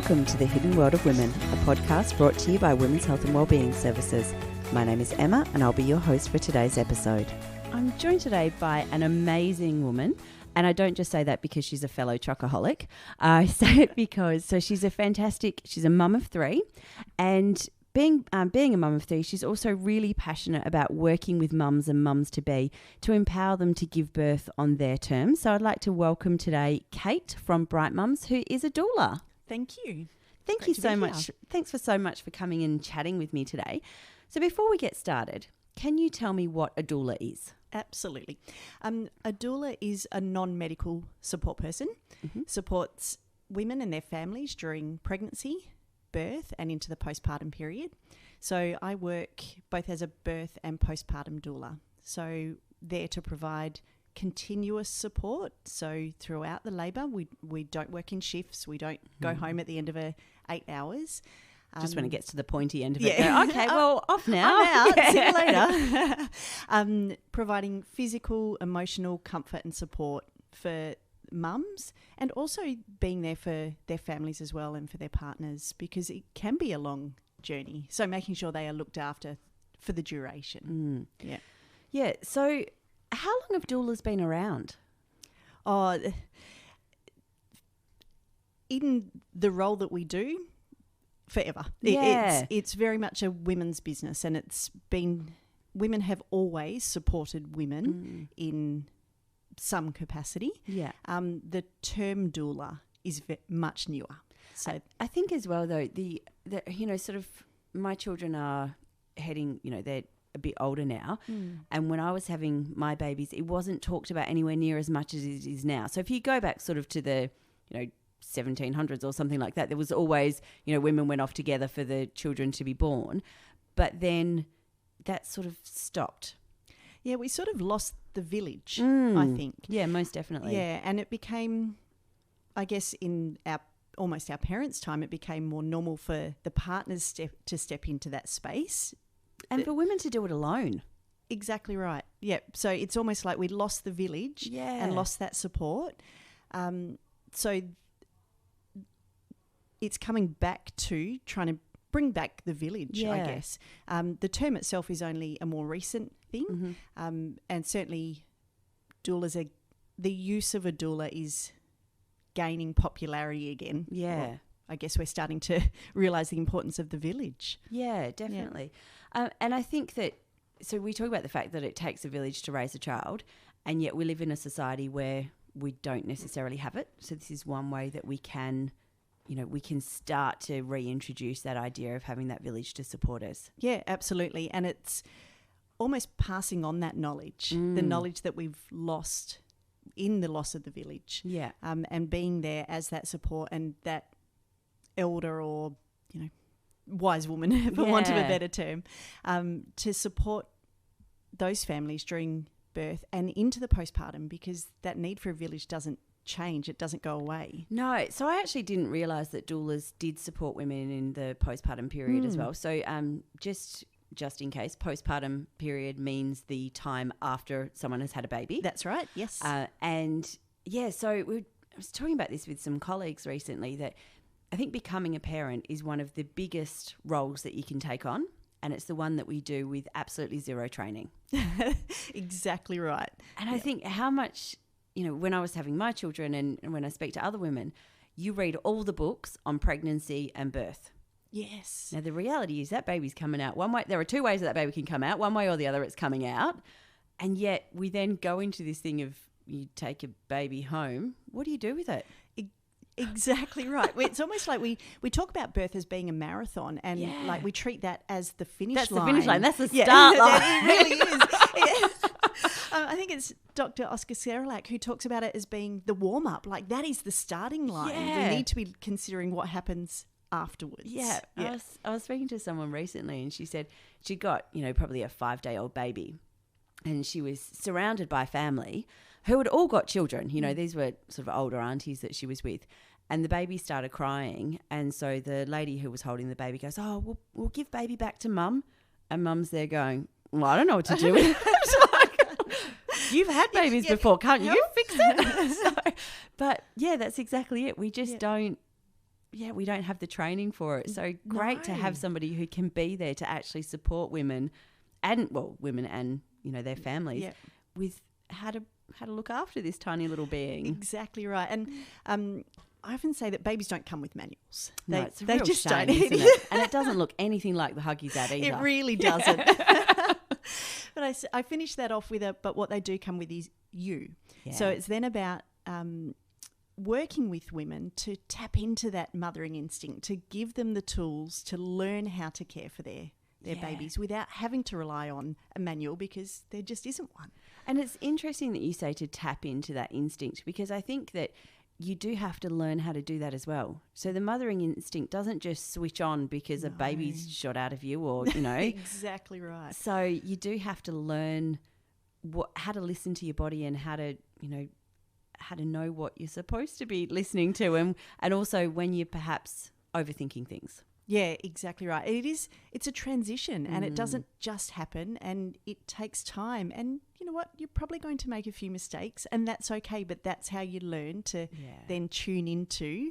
Welcome to The Hidden World of Women, a podcast brought to you by Women's Health and Wellbeing Services. My name is Emma and I'll be your host for today's episode. I'm joined today by an amazing woman, and I don't just say that because she's a fellow chocoholic. I say it because she's a mum of three, and being a mum of three, she's also really passionate about working with mums and mums-to-be to empower them to give birth on their terms. So I'd like to welcome today Kate from Bright Mums, who is a doula. Thank you. Thank you so much. Thanks so much for coming and chatting with me today. So before we get started, can you tell me what a doula is? Absolutely. A doula is a non-medical support person, supports women and their families during pregnancy, birth and into the postpartum period. So I work both as a birth and postpartum doula. So there to provide continuous support. So throughout the labour, we don't work in shifts. We don't go home at the end of 8 hours. Just when it gets to the pointy end of it. Go, okay, well, off now. I'm out. See you later. Providing physical, emotional comfort and support for mums, and also being there for their families as well and for their partners, because it can be a long journey. So making sure they are looked after for the duration. Yeah. So how long have doulas been around? Oh, in the role that we do, forever. Yeah. It's very much a women's business, and women have always supported women in some capacity. Yeah. The term doula is much newer. So I think as well though, the sort of my children are heading, they're a bit older now, and when I was having my babies, it wasn't talked about anywhere near as much as it is now. So if you go back sort of to the 1700s or something like that, there was always, women went off together for the children to be born, but then that sort of stopped. Yeah, we sort of lost the village, I think. Yeah, most definitely. Yeah, and it became, I guess, in almost our parents' time, it became more normal for the partners to step into that space. And for women to do it alone. Exactly right. Yeah, so it's almost like we lost the village and lost that support. So it's coming back to trying to bring back the village, I guess. The term itself is only a more recent thing, and certainly doulas the use of a doula is gaining popularity again. Yeah. Well, I guess we're starting to realise the importance of the village. Yeah, definitely. Yeah. And I think that, so we talk about the fact that it takes a village to raise a child, and yet we live in a society where we don't necessarily have it. So this is one way that we can start to reintroduce that idea of having that village to support us. Yeah, absolutely. And it's almost passing on that knowledge, the knowledge that we've lost in the loss of the village. Yeah. And being there as that support and that elder or, wise woman, for want of a better term, to support those families during birth and into the postpartum, because that need for a village doesn't change, it doesn't go away. No, so I actually didn't realise that doulas did support women in the postpartum period as well. So just in case, postpartum period means the time after someone has had a baby. That's right, yes. So I was talking about this with some colleagues recently, that I think becoming a parent is one of the biggest roles that you can take on, and it's the one that we do with absolutely zero training. Exactly right. And I think how much, when I was having my children and when I speak to other women, you read all the books on pregnancy and birth. Yes. Now, the reality is that baby's coming out one way. There are two ways that baby can come out. One way or the other, it's coming out. And yet we then go into this thing of you take a baby home. What do you do with it? Exactly right. It's almost like we talk about birth as being a marathon, and like we treat that as the finish line. That's the finish line. That's the start line. It really is. I think it's Dr. Oscar Serelak who talks about it as being the warm-up. Like, that is the starting line. Yeah. We need to be considering what happens afterwards. Yeah. I was speaking to someone recently, and she said she got, probably a 5-day-old baby, and she was surrounded by family who had all got children. These were sort of older aunties that she was with, and the baby started crying, and so the lady who was holding the baby goes, "Oh, we'll give baby back to mum," and mum's there going, "Well, I don't know what to do with it." You've had babies before, can't you? You fix it. But yeah, that's exactly it. We just don't we don't have the training for it. So great to have somebody who can be there to actually support women and their families with how to look after this tiny little being. Exactly right. And I often say that babies don't come with manuals. It's a they real just shame, don't. isn't it? And it doesn't look anything like the Huggies ad either. It really doesn't. But I finished that off with but what they do come with is you. Yeah. So it's then about working with women to tap into that mothering instinct, to give them the tools to learn how to care for their babies without having to rely on a manual, because there just isn't one. And it's interesting that you say to tap into that instinct, because I think that you do have to learn how to do that as well. So the mothering instinct doesn't just switch on because a baby's shot out of you or, Exactly right. So you do have to learn how to listen to your body and how to know what you're supposed to be listening to, and also when you're perhaps overthinking things. Yeah, exactly right. It's a transition and it doesn't just happen, and it takes time. And you know what? You're probably going to make a few mistakes, and that's okay, but that's how you learn to then tune into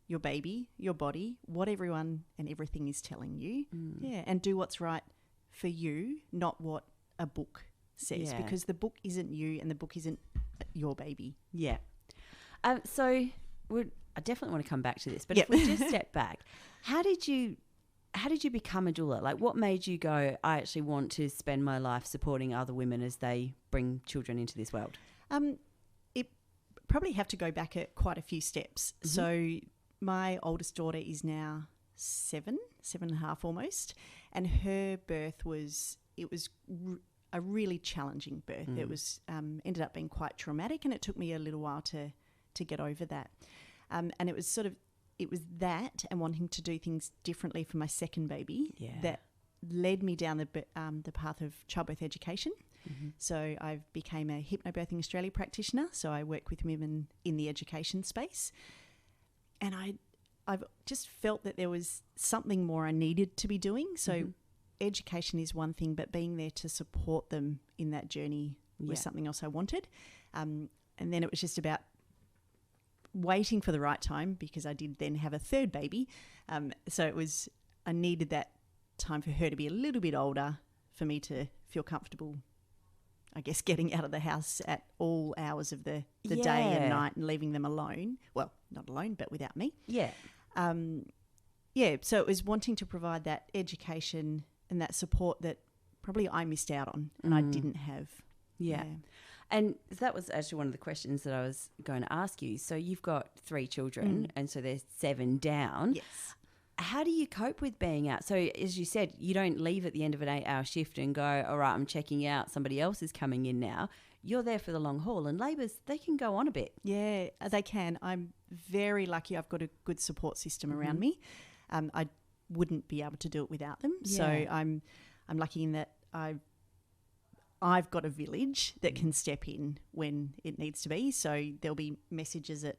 your baby, your body, what everyone and everything is telling you. Yeah, and do what's right for you, not what a book says, because the book isn't you and the book isn't your baby. Yeah. So I definitely want to come back to this, but if we just step back, how did you become a doula? Like, what made you go, I actually want to spend my life supporting other women as they bring children into this world? It probably have to go back at quite a few steps. Mm-hmm. So my oldest daughter is now 7.5 almost, and her birth was a really challenging birth. It was ended up being quite traumatic, and it took me a little while to get over that. And it was that and wanting to do things differently for my second baby that led me down the path of childbirth education. Mm-hmm. So I became a Hypnobirthing Australia practitioner. So I work with women in the education space, and I've just felt that there was something more I needed to be doing. So education is one thing, but being there to support them in that journey was something else I wanted. And then it was just about waiting for the right time, because I did then have a third baby. So I needed that time for her to be a little bit older for me to feel comfortable, I guess, getting out of the house at all hours of the day and night and leaving them alone. Well, not alone, but without me. Yeah. So it was wanting to provide that education and that support that probably I missed out on and I didn't have. Yeah. And that was actually one of the questions that I was going to ask you. So you've got 3 children and so there's 7 down. Yes. How do you cope with being out? So as you said, you don't leave at the end of an 8-hour shift and go, all right, I'm checking out, somebody else is coming in now. You're there for the long haul, and labours, they can go on a bit. Yeah, they can. I'm very lucky I've got a good support system around me. I wouldn't be able to do it without them. Yeah. So I'm lucky in that I've got a village that can step in when it needs to be. So there'll be messages at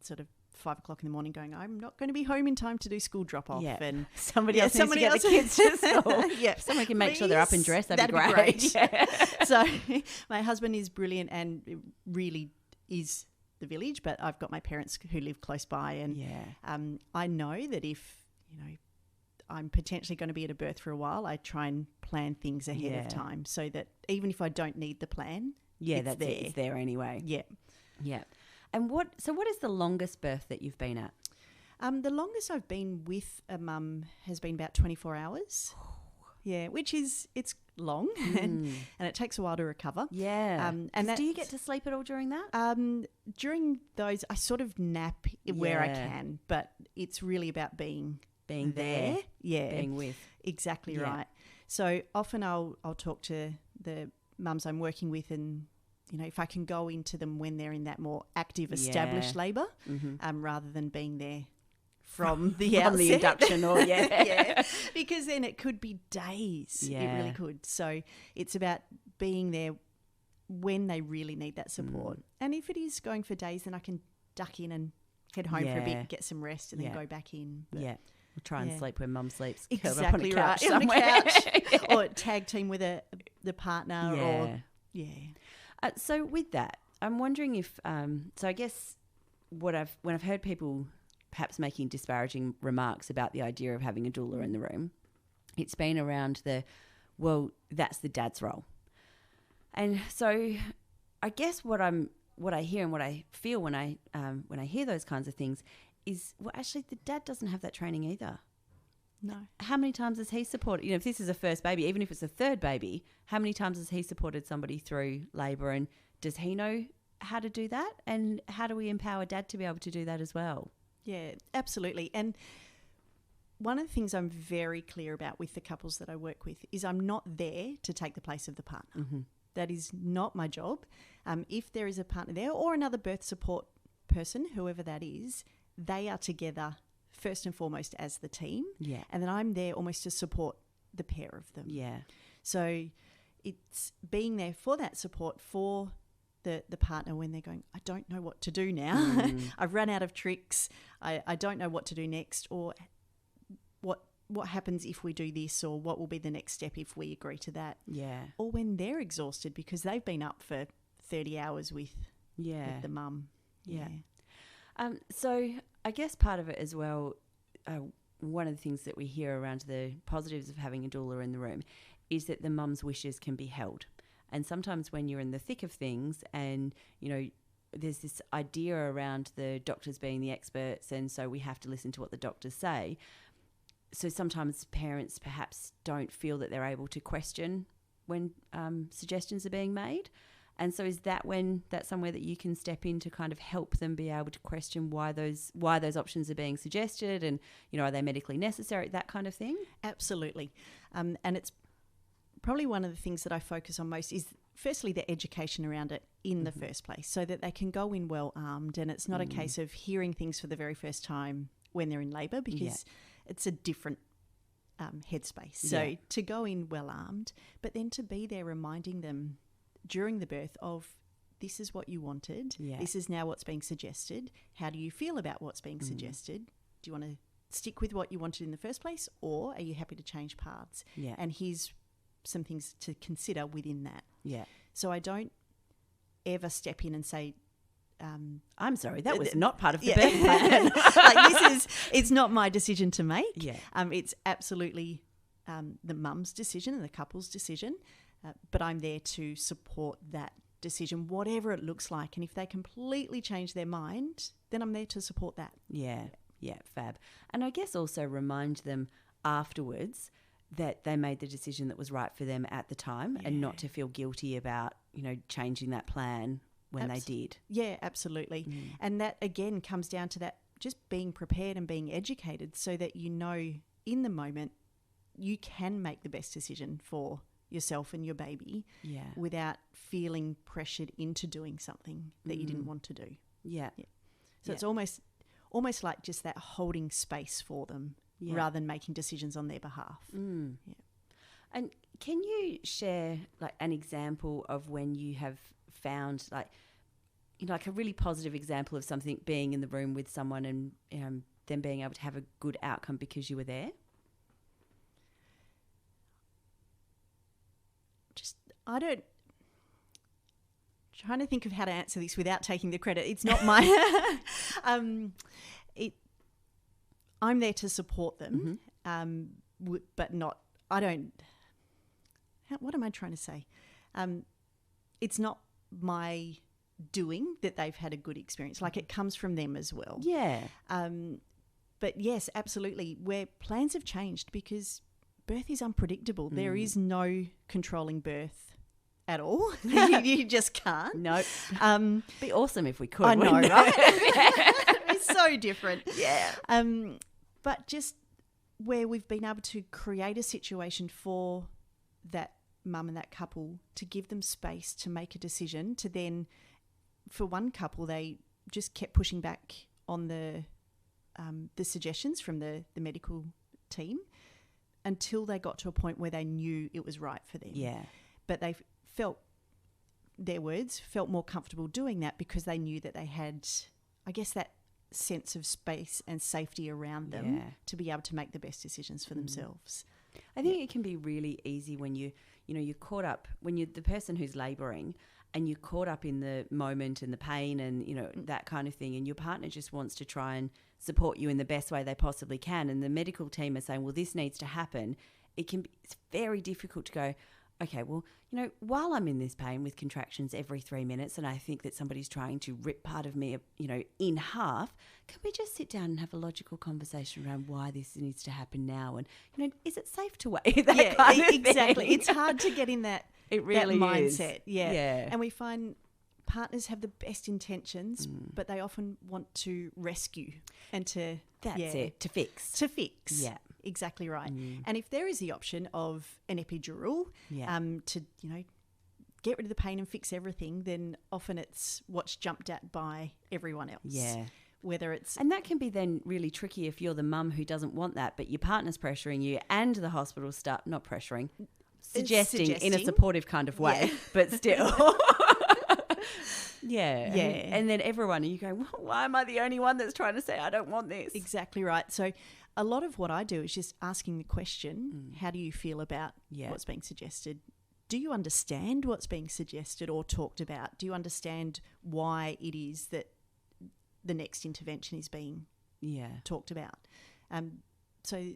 sort of 5 o'clock in the morning going, I'm not going to be home in time to do school drop off. Yeah. And somebody else needs to get the kids to school. If someone can make sure they're up and dressed, that'd be great. Yeah. So my husband is brilliant and it really is the village, but I've got my parents who live close by, and I know that if, I'm potentially going to be at a birth for a while, I try and plan things ahead of time so that even if I don't need the plan, it's there. It's there anyway. Yeah. Yeah. And what is the longest birth that you've been at? The longest I've been with a mum has been about 24 hours. Yeah, it's long and it takes a while to recover. Yeah. And do you get to sleep at all during that? During those, I sort of nap where I can, but it's really about being there. Yeah. Being with. Exactly right. So often I'll talk to the mums I'm working with, and if I can go into them when they're in that more active, established labour, rather than being there from the outset. From the induction or because then it could be days. Yeah. It really could. So it's about being there when they really need that support. And if it is going for days, then I can duck in and head home for a bit, get some rest, and then go back in. But we'll try and sleep when mum sleeps. Exactly right. On the couch. Or tag team with the partner. So with that, I'm wondering if so I guess when I've heard people perhaps making disparaging remarks about the idea of having a doula in the room. It's been around well, that's the dad's role. And so I guess what I hear and what I feel when I hear those kinds of things is, well, actually the dad doesn't have that training either. No. How many times has he supported, if this is a first baby, even if it's a third baby, how many times has he supported somebody through labour, and does he know how to do that? And how do we empower dad to be able to do that as well? Yeah, absolutely. And one of the things I'm very clear about with the couples that I work with is I'm not there to take the place of the partner. Mm-hmm. That is not my job. If there is a partner there or another birth support person, whoever that is, they are together first and foremost as the team. Yeah. And then I'm there almost to support the pair of them. Yeah. So it's being there for that support for the partner when they're going, I don't know what to do now. I've run out of tricks. I don't know what to do next, or what happens if we do this, or what will be the next step if we agree to that. Yeah. Or when they're exhausted because they've been up for 30 hours with the mum. Yeah. So I guess part of it as well, one of the things that we hear around the positives of having a doula in the room is that the mum's wishes can be held. And sometimes when you're in the thick of things and, there's this idea around the doctors being the experts, and so we have to listen to what the doctors say. So sometimes parents perhaps don't feel that they're able to question when suggestions are being made. And so is that that's somewhere that you can step in to kind of help them be able to question why those options are being suggested, and, are they medically necessary, that kind of thing? Absolutely. And it's probably one of the things that I focus on most is firstly the education around it in the first place, so that they can go in well armed, and it's not a case of hearing things for the very first time when they're in labour, because it's a different headspace. So to go in well armed, but then to be there reminding them during the birth of, this is what you wanted, this is now what's being suggested, how do you feel about what's being suggested, do you want to stick with what you wanted in the first place, or are you happy to change paths? And here's some things to consider within that. So I don't ever step in and say, I'm sorry, that was not part of the birth plan. It's not my decision to make. It's absolutely the mum's decision and the couple's decision, but I'm there to support that decision, whatever it looks like. And if they completely change their mind, then I'm there to support that. Yeah, fab. And I guess also remind them afterwards that they made the decision that was right for them at the time, and not to feel guilty about, changing that plan when they did. Yeah, absolutely. And that, again, comes down to that just being prepared and being educated, so that in the moment you can make the best decision for yourself and your baby without feeling pressured into doing something that you didn't want to do. So it's almost like just that holding space for them rather than making decisions on their behalf. And can you share an example of when you have found a really positive example of something being in the room with someone and them being able to have a good outcome because you were there? Trying to think of how to answer this without taking the credit. It's not my I'm there to support them, but not. I don't. What am I trying to say? It's not my doing that they've had a good experience. It comes from them as well. But yes, absolutely. Where plans have changed because birth is unpredictable. There is no controlling birth at all. You just can't. Nope. Be awesome if we could. I know, right? It's so different. But just where we've been able to create a situation for that mum and that couple to give them space to make a decision, to then, for one couple, they just kept pushing back on the suggestions from the medical team until they got to a point where they knew it was right for them. But they felt more comfortable doing that because they knew that they had, I guess, that sense of space and safety around them to be able to make the best decisions for themselves. I think it can be really easy when you're caught up, when you're the person who's labouring and you're caught up in the moment and the pain and, you know, that kind of thing, and your partner just wants to try and support you in the best way they possibly can, and the medical team are saying, well, this needs to happen, it's very difficult to go, okay, well, you know, while I'm in this pain with contractions every 3 minutes and I think that somebody's trying to rip part of me, you know, in half, can we just sit down and have a logical conversation around why this needs to happen now? And, you know, is it safe to wait? That kind of exactly. thing. It's hard to get in that, it really that is. mindset. Yeah. And we find partners have the best intentions, but they often want to rescue and to... That's it, to fix. To fix. Yeah. Exactly right. And if there is the option of an epidural to, you know, get rid of the pain and fix everything, then often it's what's jumped at by everyone else. Yeah. Whether it's... And that can be then really tricky if you're the mum who doesn't want that, but your partner's pressuring you and the hospital staff, not pressuring, suggesting in a supportive kind of way, but still... Yeah. And then everyone, you go, well, why am I the only one that's trying to say I don't want this? Exactly right. So a lot of what I do is just asking the question, how do you feel about what's being suggested? Do you understand what's being suggested or talked about? Do you understand why it is that the next intervention is being talked about? So,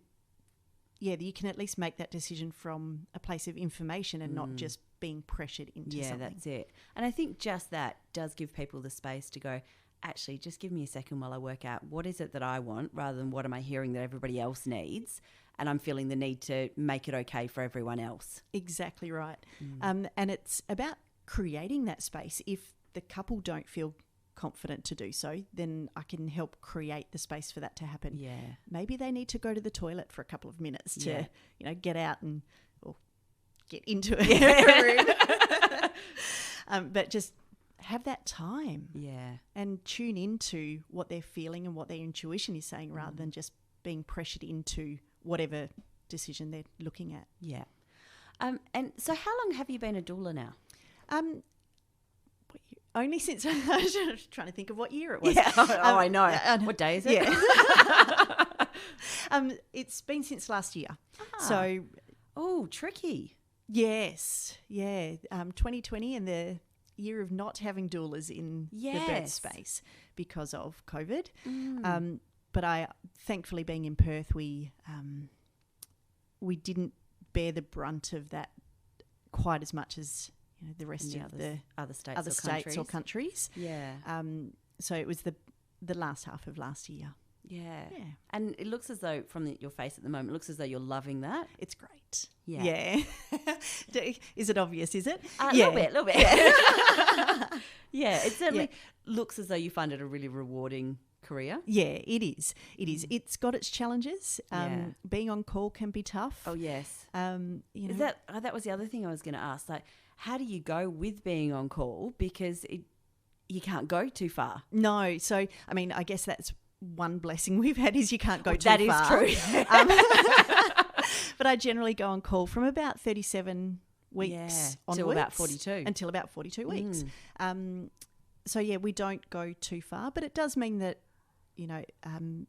you can at least make that decision from a place of information and not just being pressured into something. Yeah, that's it. And I think just that does give people the space to go, actually, just give me a second while I work out what is it that I want rather than what am I hearing that everybody else needs, and I'm feeling the need to make it okay for everyone else. Exactly right. And it's about creating that space. If the couple don't feel confident to do so, then I can help create the space for that to happen. Yeah. Maybe they need to go to the toilet for a couple of minutes to, you know, get out and or get into a room. But just have that time. Yeah. And tune into what they're feeling and what their intuition is saying rather than just being pressured into whatever decision they're looking at. Yeah. And so how long have you been a doula now? Only since I was trying to think of what year it was. Yeah. I know. What day is it? Yeah. It's been since last year. So, tricky. Yes. Yeah. 2020 and the year of not having doulas in the birth space because of COVID. But thankfully being in Perth, we didn't bear the brunt of that quite as much as the rest of the other states or countries. Yeah. So it was the last half of last year. Yeah. And it looks as though, from your face at the moment, it looks as though you're loving that. It's great. Yeah. Is it obvious, is it? A little bit. Yeah, it certainly looks as though you find it a really rewarding career. Yeah, it is. It's got its challenges. Being on call can be tough. Oh, yes. Is that was the other thing I was going to ask. Like, how do you go with being on call? Because you can't go too far. No. So, I mean, I guess that's one blessing we've had is you can't go too far. That is true. But I generally go on call from about 37 weeks onwards. Until about 42. Until about 42 weeks. So, we don't go too far. But it does mean that,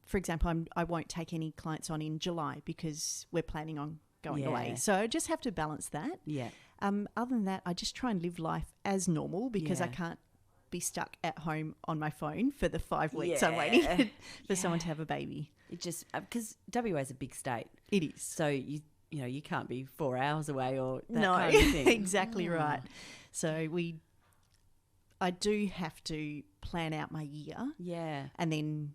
for example, I won't take any clients on in July because we're planning on going away. So I just have to balance that. Yeah. Other than that, I just try and live life as normal because I can't be stuck at home on my phone for the 5 weeks I'm waiting for someone to have a baby. It just because WA is a big state. It is. So you can't be 4 hours away or that kind of thing. Exactly right. So I do have to plan out my year. Yeah. And then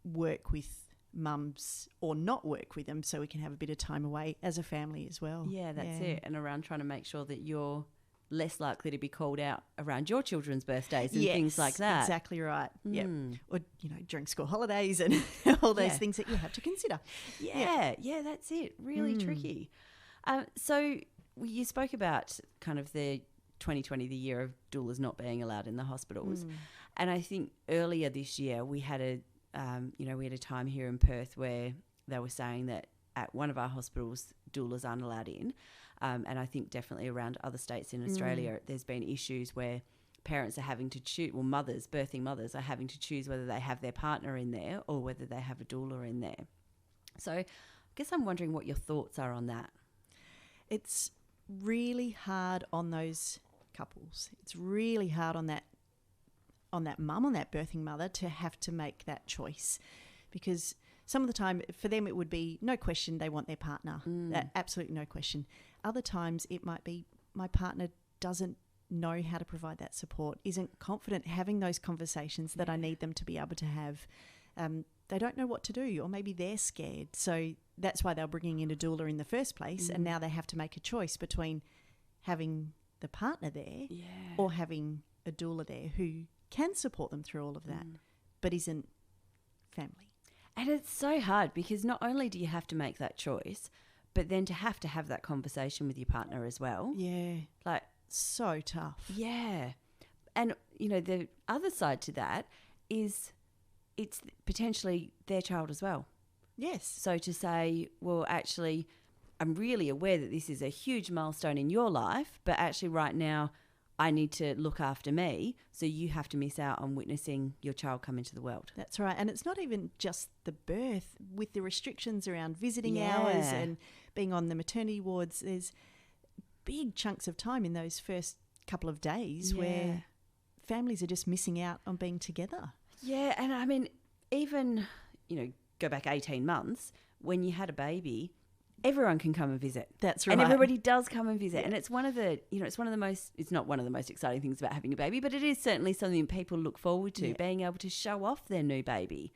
work with mums or not work with them so we can have a bit of time away as a family as well. Yeah, that's it. And around trying to make sure that you're less likely to be called out around your children's birthdays and things like that. Exactly right. Yeah. Or, during school holidays and all those things that you have to consider. Yeah, that's it. Really tricky. So you spoke about kind of the 2020, the year of doulas not being allowed in the hospitals. And I think earlier this year we had a time here in Perth where they were saying that at one of our hospitals, doulas aren't allowed in. And I think definitely around other states in Australia, there's been issues where parents are having to choose, birthing mothers are having to choose whether they have their partner in there or whether they have a doula in there. So I guess I'm wondering what your thoughts are on that. It's really hard on those couples. It's really hard on that mum, on that birthing mother, to have to make that choice, because some of the time for them it would be no question they want their partner, absolutely no question. Other times it might be my partner doesn't know how to provide that support, isn't confident having those conversations that I need them to be able to have. They don't know what to do, or maybe they're scared. So that's why they're bringing in a doula in the first place, and now they have to make a choice between having the partner there or having a doula there who can support them through all of that, but isn't family. And it's so hard, because not only do you have to make that choice, but then to have that conversation with your partner as well. Yeah. Like, so tough. Yeah. And, you know, the other side to that is it's potentially their child as well. Yes. So to say, well, actually, I'm really aware that this is a huge milestone in your life, but actually right now I need to look after me, so you have to miss out on witnessing your child come into the world. That's right. And it's not even just the birth. With the restrictions around visiting hours and being on the maternity wards, there's big chunks of time in those first couple of days where families are just missing out on being together. Yeah, and I mean, even, you know, go back 18 months, when you had a baby, everyone can come and visit. That's right. And everybody does come and visit. Yeah. And it's one of the, you know, it's not one of the most exciting things about having a baby, but it is certainly something people look forward to, being able to show off their new baby.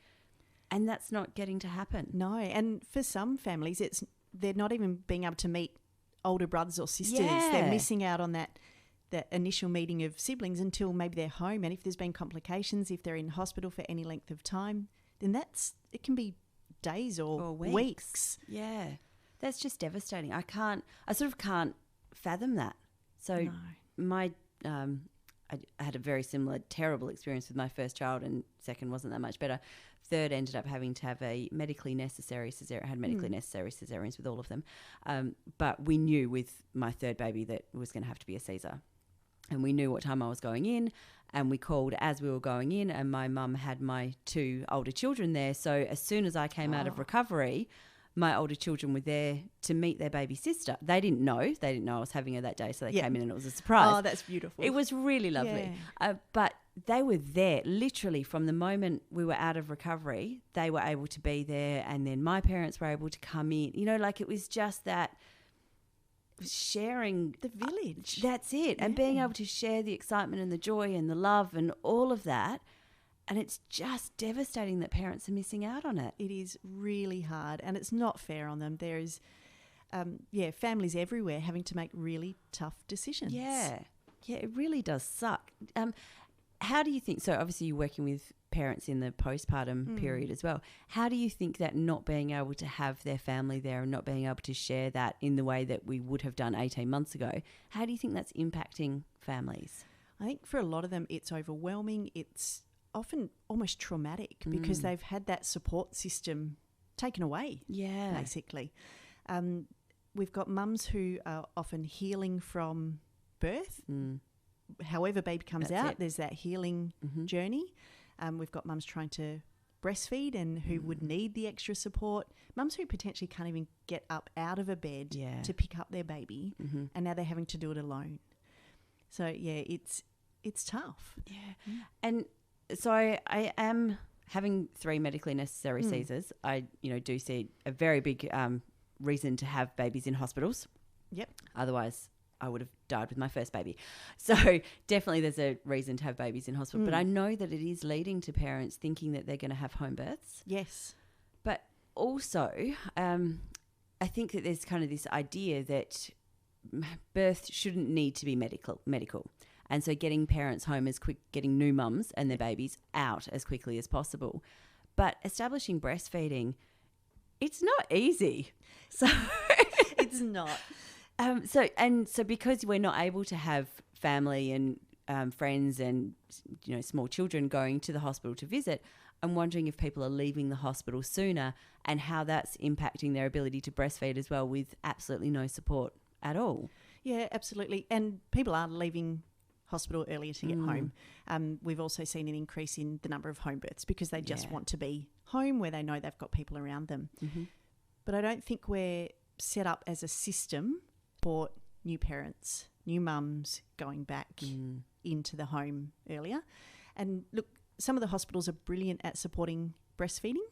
And that's not getting to happen. No, and for some families, they're not even being able to meet older brothers or sisters. Yeah. They're missing out on that initial meeting of siblings until maybe they're home. And if there's been complications, if they're in hospital for any length of time, then it can be days or weeks. Yeah. That's just devastating. I sort of can't fathom that. So I had a very similar terrible experience with my first child, and second wasn't that much better. Third ended up having to have a medically necessary cesarean. I had medically necessary cesareans with all of them. But we knew with my third baby that it was going to have to be a Caesar. And we knew what time I was going in, and we called as we were going in, and my mum had my two older children there. So as soon as I came out of recovery, my older children were there to meet their baby sister. They didn't know I was having her that day, so they came in and it was a surprise. Oh, that's beautiful. It was really lovely. Yeah. But they were there literally from the moment we were out of recovery. They were able to be there, and then my parents were able to come in. You know, like it was just that sharing the village. That's it. And being able to share the excitement and the joy and the love and all of that. And it's just devastating that parents are missing out on it. It is really hard, and it's not fair on them. There is, families everywhere having to make really tough decisions. Yeah, it really does suck. How do you think, so obviously you're working with parents in the postpartum period as well. How do you think that not being able to have their family there and not being able to share that in the way that we would have done 18 months ago, how do you think that's impacting families? I think for a lot of them it's overwhelming. It's often almost traumatic because they've had that support system taken away, basically. We've got mums who are often healing from birth. However baby comes out, there's that healing journey. We've got mums trying to breastfeed and who would need the extra support. Mums who potentially can't even get up out of a bed to pick up their baby, and now they're having to do it alone. So, it's tough. Yeah. And so I am having 3 medically necessary Caesars. I, do see a very big reason to have babies in hospitals. Yep. Otherwise, I would have died with my first baby. So definitely there's a reason to have babies in hospital. But I know that it is leading to parents thinking that they're going to have home births. Yes. But also, I think that there's kind of this idea that birth shouldn't need to be medical. And so getting parents home getting new mums and their babies out as quickly as possible. But establishing breastfeeding, it's not easy. So it's not. So because we're not able to have family and friends and small children going to the hospital to visit, I'm wondering if people are leaving the hospital sooner and how that's impacting their ability to breastfeed as well, with absolutely no support at all. Yeah, absolutely. And people are leaving hospital earlier to get home. We've also seen an increase in the number of home births because they just want to be home where they know they've got people around them. But I don't think we're set up as a system for new parents new mums going back into the home earlier. And look, some of the hospitals are brilliant at supporting breastfeeding.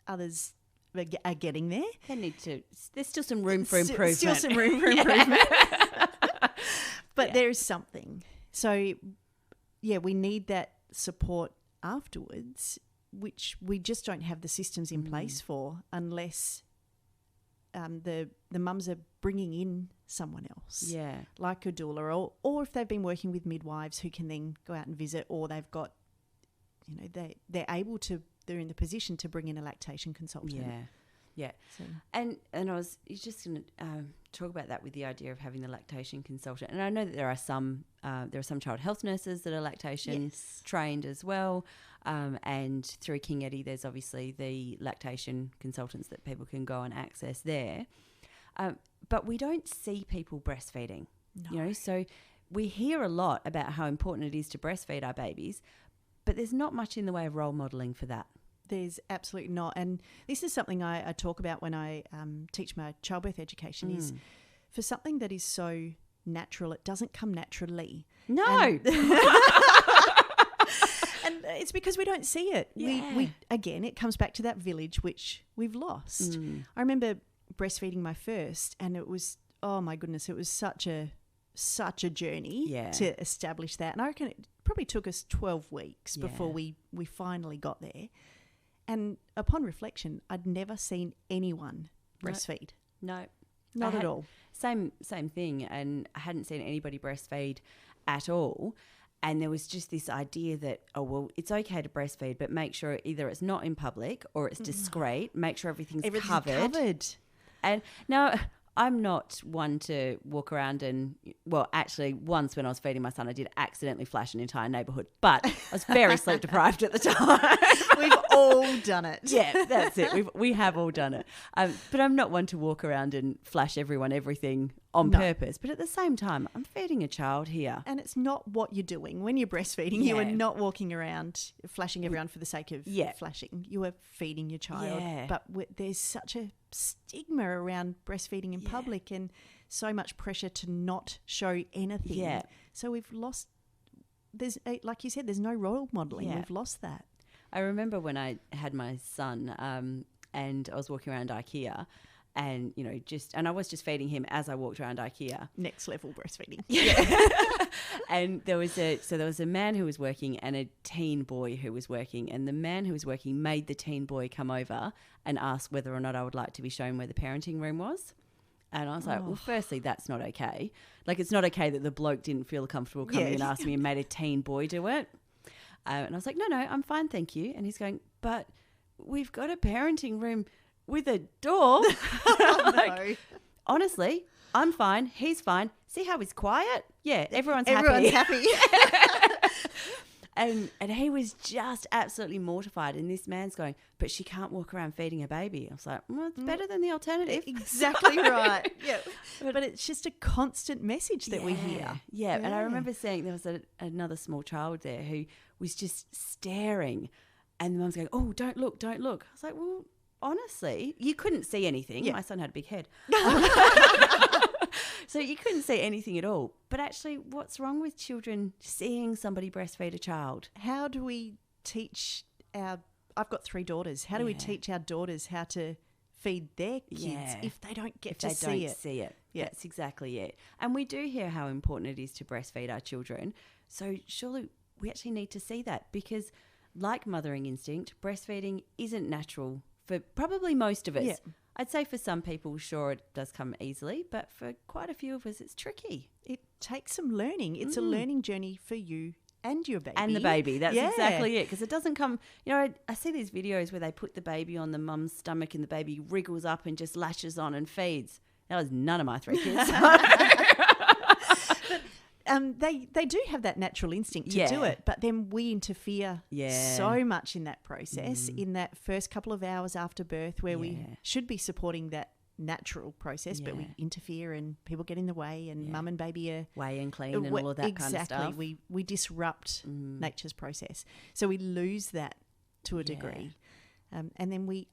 Others are getting there. They need to. There's still some room for improvement. Still some room for improvement. But there is something. So, yeah, we need that support afterwards, which we just don't have the systems in place for unless the mums are bringing in someone else, like a doula, or if they've been working with midwives who can then go out and visit, or they've got, they're in the position to bring in a lactation consultant. Yeah. So. And I was just going to talk about that with the idea of having the lactation consultant. And I know that there are some child health nurses that are lactation trained as well. And through King Eddie, there's obviously the lactation consultants that people can go and access there. But we don't see people breastfeeding, so we hear a lot about how important it is to breastfeed our babies, but there's not much in the way of role modelling for that. There's absolutely not. And this is something I talk about when I teach my childbirth education is for something that is so natural, it doesn't come naturally. No. And it's because we don't see it. Yeah. We again, it comes back to that village which we've lost. I remember breastfeeding my first, and it was, oh my goodness, it was such a journey to establish that. And I reckon it probably took us 12 weeks before we finally got there. And upon reflection, I'd never seen anyone breastfeed. No. Not at all. Same thing. And I hadn't seen anybody breastfeed at all. And there was just this idea that, it's okay to breastfeed, but make sure either it's not in public or it's discreet. Make sure everything's covered. And now, I'm not one to walk around and, actually, once when I was feeding my son, I did accidentally flash an entire neighbourhood, but I was very sleep deprived at the time. We've all done it. Yeah, that's it. We have all done it. But I'm not one to walk around and flash everyone everything on purpose. But at the same time, I'm feeding a child here. And it's not what you're doing. When you're breastfeeding, you are not walking around flashing everyone for the sake of flashing. You are feeding your child. Yeah. But there's such a stigma around breastfeeding in public and so much pressure to not show anything. Yeah. So we've lost, like you said, there's no role modelling. We've lost that. I remember when I had my son and I was walking around IKEA and, and I was just feeding him as I walked around IKEA. Next level breastfeeding. Yeah. And there was a man who was working and a teen boy who was working, and the man who was working made the teen boy come over and ask whether or not I would like to be shown where the parenting room was. And I was like, well, firstly, that's not okay. Like, it's not okay that the bloke didn't feel comfortable coming and asking me and made a teen boy do it. And I was like, no, I'm fine, thank you. And he's going, but we've got a parenting room with a door. No. Honestly, I'm fine. He's fine. See how he's quiet? Yeah, everyone's happy. And he was just absolutely mortified. And this man's going, but she can't walk around feeding a baby. I was like, well, it's better than the alternative. Exactly right. Yeah. But it's just a constant message that we hear. Yeah. And I remember seeing there was another small child there who was just staring. And the mum's going, oh, don't look. I was like, well, honestly, you couldn't see anything. Yeah. My son had a big head. So you couldn't see anything at all. But actually, what's wrong with children seeing somebody breastfeed a child? How do we teach I've got 3 daughters. How do we teach our daughters how to feed their kids if they don't get to see it? Yeah. That's exactly it. And we do hear how important it is to breastfeed our children. So surely we actually need to see that, because like mothering instinct, breastfeeding isn't natural for probably most of us. Yeah. I'd say for some people, sure, it does come easily, but for quite a few of us, it's tricky. It takes some learning. It's a learning journey for you and your baby. And the baby. That's exactly it. Because it doesn't come, I see these videos where they put the baby on the mum's stomach and the baby wriggles up and just lashes on and feeds. That was none of my 3 kids. They do have that natural instinct to do it, but then we interfere so much in that process, in that first couple of hours after birth, where we should be supporting that natural process, but we interfere and people get in the way, and mum and baby are weigh and clean and all of that kind of stuff. Exactly. We disrupt nature's process, so we lose that to a degree, and then we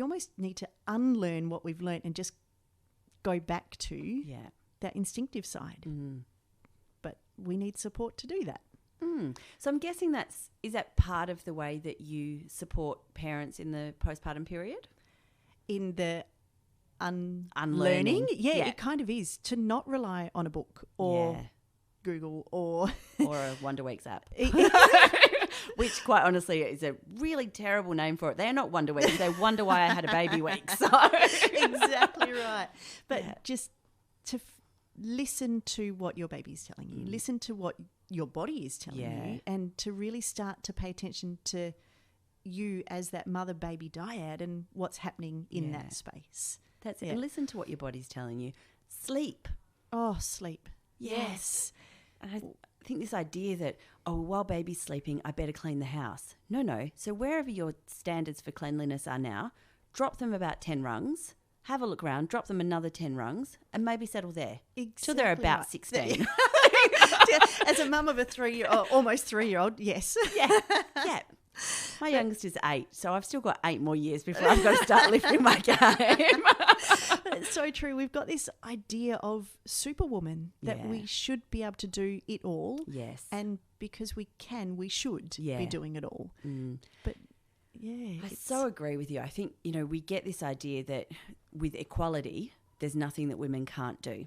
almost need to unlearn what we've learnt and just go back to that instinctive side. But we need support to do that. So I'm guessing is that part of the way that you support parents in the postpartum period? In the Unlearning? Yeah, it kind of is. To not rely on a book or Google or a Wonder Weeks app. Which, quite honestly, is a really terrible name for it. They're not Wonder Weeks. They wonder why I had a baby week. So. Exactly right. But just to listen to what your baby's telling you. Listen to what your body is telling you, and to really start to pay attention to you as that mother-baby dyad and what's happening in that space. That's it. And listen to what your body's telling you. Sleep. Oh, sleep. Yes. And I think this idea that, while baby's sleeping, I better clean the house. No. So wherever your standards for cleanliness are now, drop them about 10 rungs, have a look around, drop them another 10 rungs, and maybe settle there till they're about 16. As a mum of a 3-year-old, almost 3-year-old, yes. Yeah. My youngest is 8, so I've still got 8 more years before I've got to start lifting my game. But it's so true. We've got this idea of superwoman that we should be able to do it all. Yes. And because we can, we should be doing it all. But I so agree with you. I think, we get this idea that with equality, there's nothing that women can't do.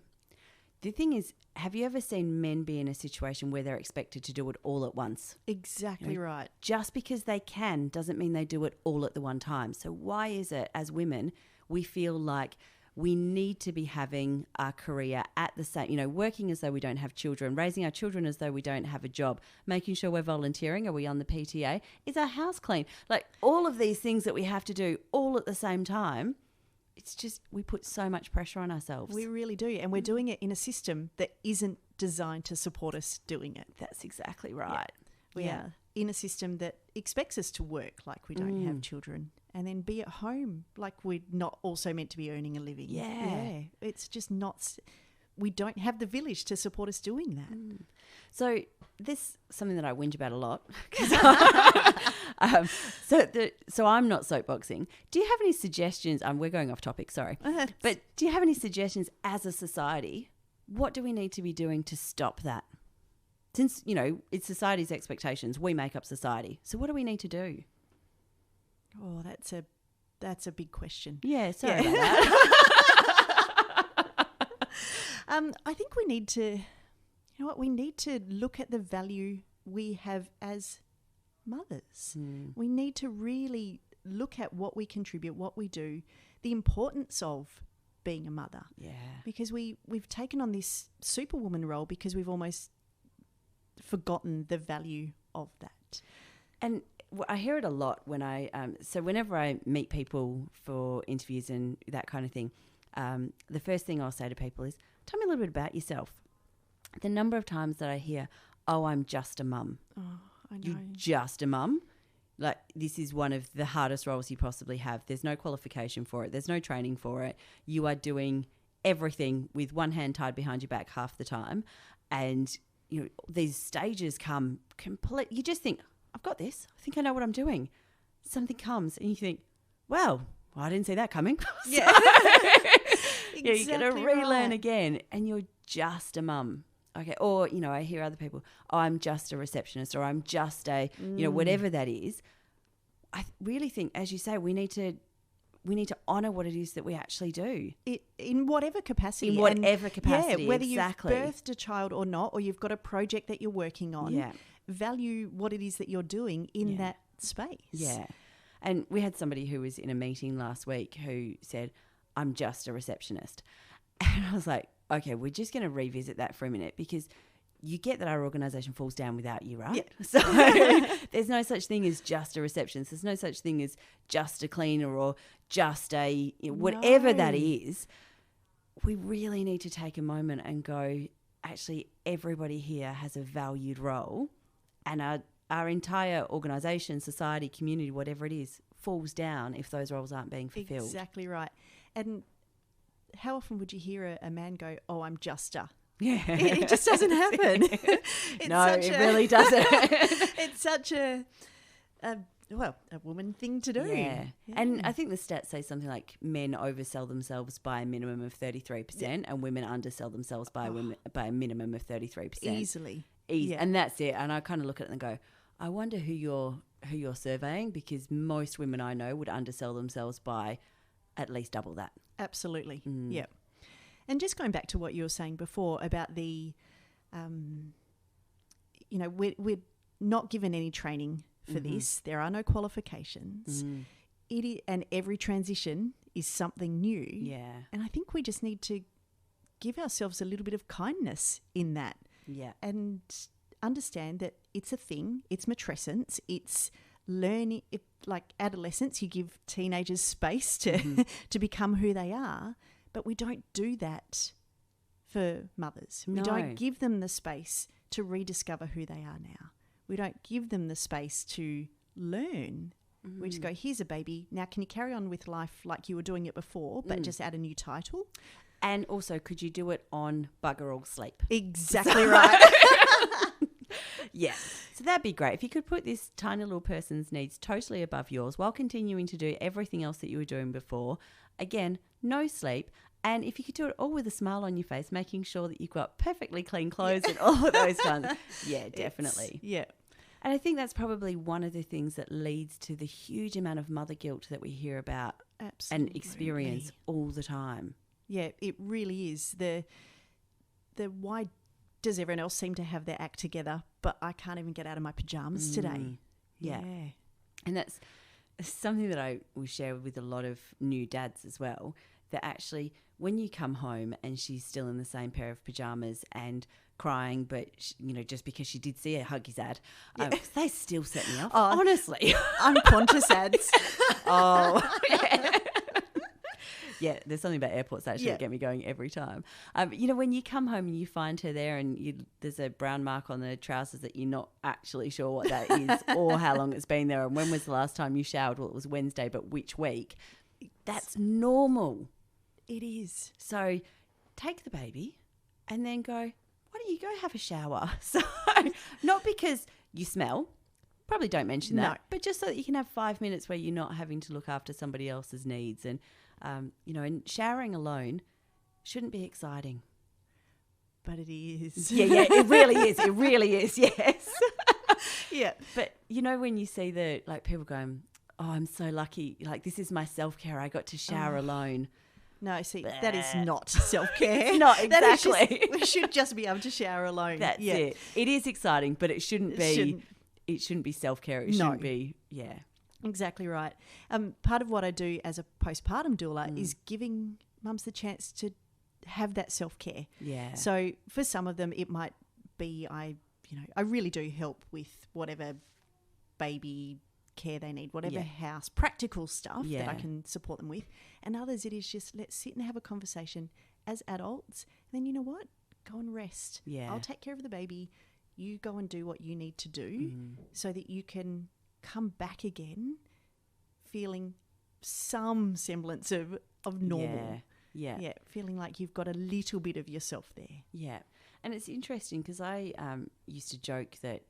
The thing is, have you ever seen men be in a situation where they're expected to do it all at once? Exactly right. Just because they can doesn't mean they do it all at the one time. So why is it, as women, we feel like we need to be having our career at the same, working as though we don't have children, raising our children as though we don't have a job, making sure we're volunteering, are we on the PTA, is our house clean? Like all of these things that we have to do all at the same time, it's just we put so much pressure on ourselves. We really do. And we're doing it in a system that isn't designed to support us doing it. That's exactly right. We are in a system that expects us to work like we don't have children, and then be at home like we're not also meant to be earning a living. Yeah. It's just not, we don't have the village to support us doing that. So this is something that I whinge about a lot. So I'm not soapboxing. Do you have any suggestions? We're going off topic, sorry. But do you have any suggestions as a society? What do we need to be doing to stop that? Since, it's society's expectations. We make up society. So what do we need to do? Oh, that's a big question. Yeah, sorry about that. I think we need to, we need to look at the value we have as mothers. We need to really look at what we contribute, what we do, the importance of being a mother. Yeah. Because we've taken on this superwoman role because we've almost forgotten the value of that. And I hear it a lot when whenever I meet people for interviews and that kind of thing, the first thing I'll say to people is, tell me a little bit about yourself. The number of times that I hear, I'm just a mum. Oh, I know. You're just a mum? Like, this is one of the hardest roles you possibly have. There's no qualification for it. There's no training for it. You are doing everything with one hand tied behind your back half the time. And, these stages come complete. You just think, I've got this. I think I know what I'm doing. Something comes and you think, well, I didn't see that coming. Yeah. You got to relearn again, and you're just a mum. Okay. Or, I hear other people, I'm just a receptionist, or I'm just a, whatever that is. I really think, as you say, we need to honour what it is that we actually do. In whatever capacity. Yeah, whether you've birthed a child or not, or you've got a project that you're working on, value what it is that you're doing in that space. Yeah. And we had somebody who was in a meeting last week who said, I'm just a receptionist. And I was like, okay, we're just going to revisit that for a minute, because you get that our organisation falls down without you, right? Yeah. So there's no such thing as just a receptionist. There's no such thing as just a cleaner or just a whatever that is. We really need to take a moment and go, actually, everybody here has a valued role, and our entire organisation, society, community, whatever it is, falls down if those roles aren't being fulfilled. Exactly right. And how often would you hear a man go, I'm just a... Yeah. It just doesn't happen. No, it really doesn't. It's such a a woman thing to do. Yeah. And I think the stats say something like men oversell themselves by a minimum of 33% and women undersell themselves by a minimum of 33%. Easily. Yeah. And that's it. And I kind of look at it and go, I wonder who you're surveying, because most women I know would undersell themselves by at least double that. Absolutely. Yeah. And just going back to what you were saying before about the, we're not given any training for this. There are no qualifications. And every transition is something new. Yeah. And I think we just need to give ourselves a little bit of kindness in that. Yeah. And understand that it's a thing. It's matrescence. It's learning. Like adolescence, you give teenagers space to to become who they are, but we don't do that for mothers. We don't give them the space to rediscover who they are now. We don't give them the space to learn. We just go, here's a baby. Now, can you carry on with life like you were doing it before, but just add a new title? And also, could you do it on bugger all sleep? Exactly right. Yeah. So that'd be great. If you could put this tiny little person's needs totally above yours while continuing to do everything else that you were doing before. Again, no sleep. And if you could do it all with a smile on your face, making sure that you've got perfectly clean clothes and all of those ones. Yeah, definitely. Yeah. And I think that's probably one of the things that leads to the huge amount of mother guilt that we hear about and experience all the time. Yeah, it really is. The why does everyone else seem to have their act together, but I can't even get out of my pajamas today? Yeah. And that's something that I will share with a lot of new dads as well, that actually when you come home and she's still in the same pair of pajamas and crying, but just because she did see a Huggies ad, they still set me off. Honestly, unconscious ads. Yeah, there's something about airports that actually get me going every time. When you come home and you find her there and there's a brown mark on the trousers that you're not actually sure what that is or how long it's been there and when was the last time you showered. Well, it was Wednesday, but which week? That's normal. It is. So take the baby and then go, why don't you go have a shower? So not because you smell, probably don't mention that, but just so that you can have 5 minutes where you're not having to look after somebody else's needs. And, and showering alone shouldn't be exciting. But it is. Yeah, it really is. It really is, yes. Yeah. But, when you see people going, oh, I'm so lucky. Like, this is my self-care. I got to shower alone. No, see, that is not self-care. Not exactly. We should just be able to shower alone. That's it. It is exciting, but it shouldn't be. It shouldn't be self-care. It shouldn't be. Yeah. Exactly right. Part of what I do as a postpartum doula is giving mums the chance to have that self-care. Yeah. So for some of them, it might be I really do help with whatever baby care they need, whatever house practical stuff that I can support them with. And others, it is just let's sit and have a conversation as adults. And then you know what? Go and rest. Yeah. I'll take care of the baby. You go and do what you need to do so that you can come back again feeling some semblance of normal. Yeah. Feeling like you've got a little bit of yourself there. Yeah. And it's interesting because I used to joke that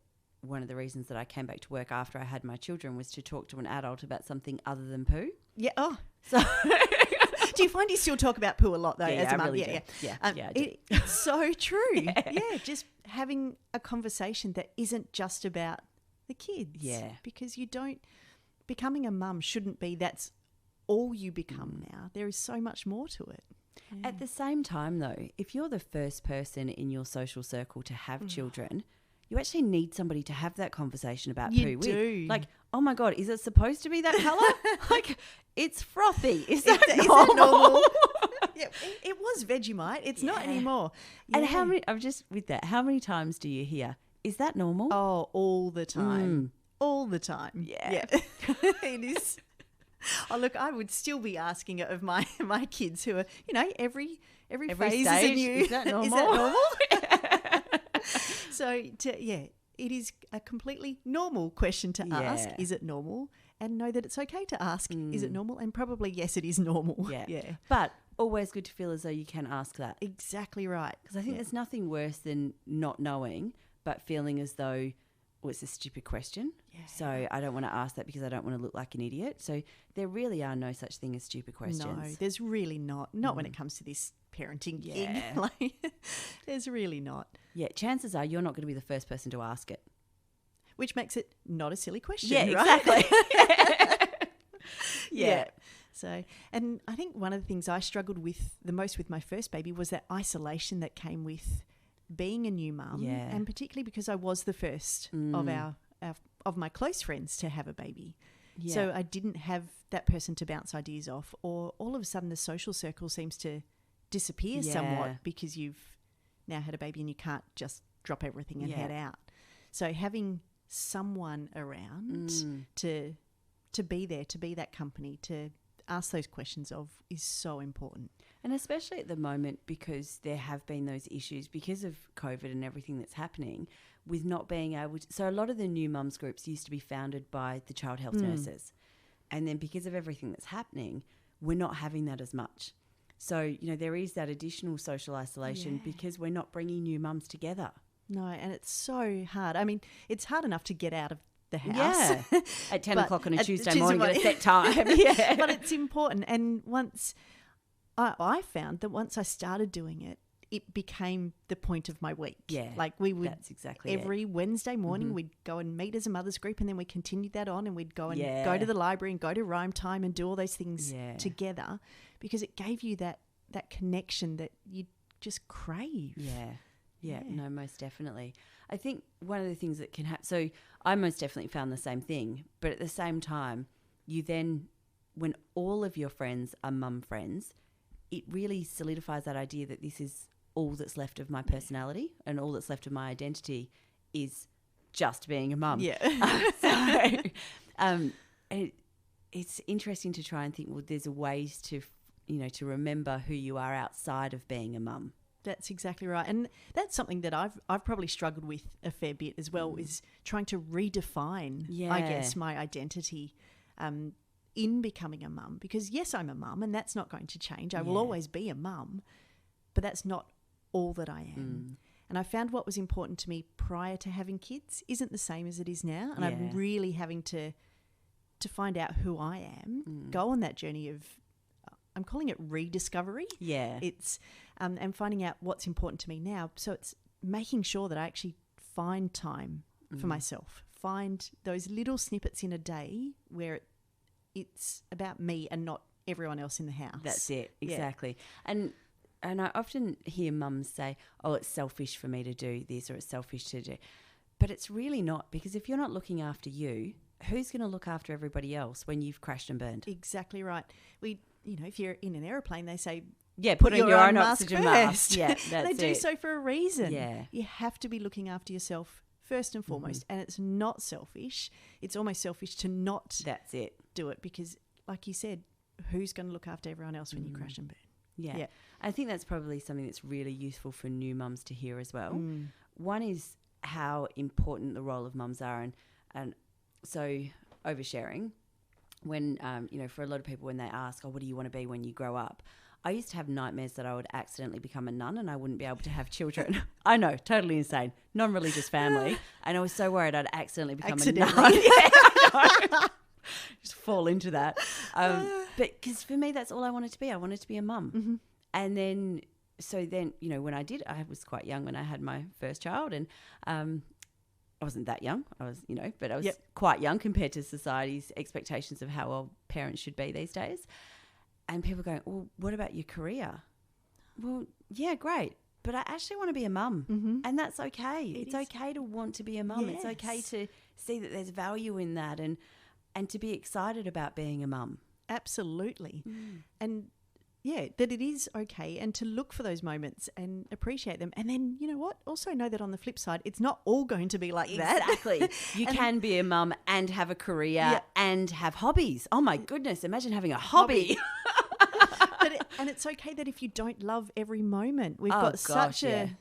one of the reasons that I came back to work after I had my children was to talk to an adult about something other than poo. Yeah. Oh. So do you find you still talk about poo a lot though as a mum? Really I do. It's so true. Yeah. Just having a conversation that isn't just about the kids. Yeah. Because becoming a mum shouldn't be that's all you become now. There is so much more to it. Yeah. At the same time though, if you're the first person in your social circle to have children, you actually need somebody to have that conversation about poo with. Like, oh my God, is it supposed to be that colour? Like, it's frothy. Is that normal? Yeah, it was Vegemite. It's not anymore. Yeah. And how many times do you hear, is that normal? Oh, all the time. All the time. Yeah. It is. Oh, look, I would still be asking it of my kids who are, every phase stage, is new. Is that normal? Is that normal? So, it is a completely normal question to ask. Is it normal? And know that it's okay to ask, is it normal? And probably, yes, it is normal. Yeah. But always good to feel as though you can ask that. Exactly right. Because I think there's nothing worse than not knowing, but feeling as though, well, it's a stupid question. Yeah. So I don't want to ask that because I don't want to look like an idiot. So there really are no such thing as stupid questions. No, there's really not. Not when it comes to this parenting gig. Like, there's really not. Yeah, chances are you're not going to be the first person to ask it. Which makes it not a silly question, Yeah, right? exactly. Yeah. So, and I think one of the things I struggled with the most with my first baby was that isolation that came with being a new mum, and particularly because I was the first of my close friends to have a baby. Yeah. So I didn't have that person to bounce ideas off, or all of a sudden the social circle seems to disappear somewhat because you've now had a baby and you can't just drop everything and head out. So having someone around to be there, to be that company, to ask those questions of is so important. And especially at the moment, because there have been those issues because of COVID and everything that's happening with not being able to. So a lot of the new mums groups used to be founded by the child health nurses. And then because of everything that's happening, we're not having that as much. So, you know, there is that additional social isolation because we're not bringing new mums together. No, and it's so hard. I mean, it's hard enough to get out of the house. Yeah, at 10 o'clock on a Tuesday morning at a set time. Yeah. But it's important. And once I found that once I started doing it, it became the point of my week. Yeah, like we would that's exactly every Wednesday morning we'd go and meet as a mother's group, and then we continued that on, and we'd go and go to the library and go to rhyme time and do all those things together, because it gave you that connection that you just crave. Yeah, no, most definitely. I think one of the things that can happen, so I most definitely found the same thing, but at the same time, you then, when all of your friends are mum friends, it really solidifies that idea that this is all that's left of my personality and all that's left of my identity is just being a mum. Yeah. It's interesting to try and think, well, there's ways to, you know, to remember who you are outside of being a mum. That's exactly right. And that's something that I've probably struggled with a fair bit as well, is trying to redefine, I guess, my identity in becoming a mum. Because, yes, I'm a mum, and that's not going to change. I will always be a mum, but that's not all that I am. And I found what was important to me prior to having kids isn't the same as it is now. And I'm really having to find out who I am, go on that journey of, I'm calling it rediscovery. Yeah. It's and finding out what's important to me now. So it's making sure that I actually find time for myself, find those little snippets in a day where it's about me and not everyone else in the house. That's it, exactly. And I often hear mums say, oh, it's selfish for me to do this, or it's selfish to do. But it's really not, because if you're not looking after you, who's going to look after everybody else when you've crashed and burned? Exactly right. If you're in an aeroplane, they say, put on your own oxygen mask. Yeah, that's it. They do so for a reason. Yeah. You have to be looking after yourself first and foremost. And it's not selfish. It's almost selfish to not do it, because, like you said, who's going to look after everyone else when you crash and burn? Yeah. I think that's probably something that's really useful for new mums to hear as well. One is how important the role of mums are, and so oversharing. When, for a lot of people, when they ask, oh, what do you want to be when you grow up? I used to have nightmares that I would accidentally become a nun and I wouldn't be able to have children. I know, totally insane. Non-religious family. And I was so worried I'd accidentally become a nun. I know. Just fall into that. But because for me, that's all I wanted to be. I wanted to be a mum. And then, when I was quite young when I had my first child, and I wasn't that young. I was, but I was quite young compared to society's expectations of how old parents should be these days. And people going, well, what about your career? Well, yeah, great. But I actually want to be a mum. And that's okay. It's okay to want to be a mum. Yes. It's okay to see that there's value in that and to be excited about being a mum. Absolutely. And that it is okay, and to look for those moments and appreciate them. And then, you know what? Also know that on the flip side, it's not all going to be like that. Exactly. You can be a mum and have a career and have hobbies. Oh my goodness, imagine having a hobby. And it's okay that if you don't love every moment. We've got such a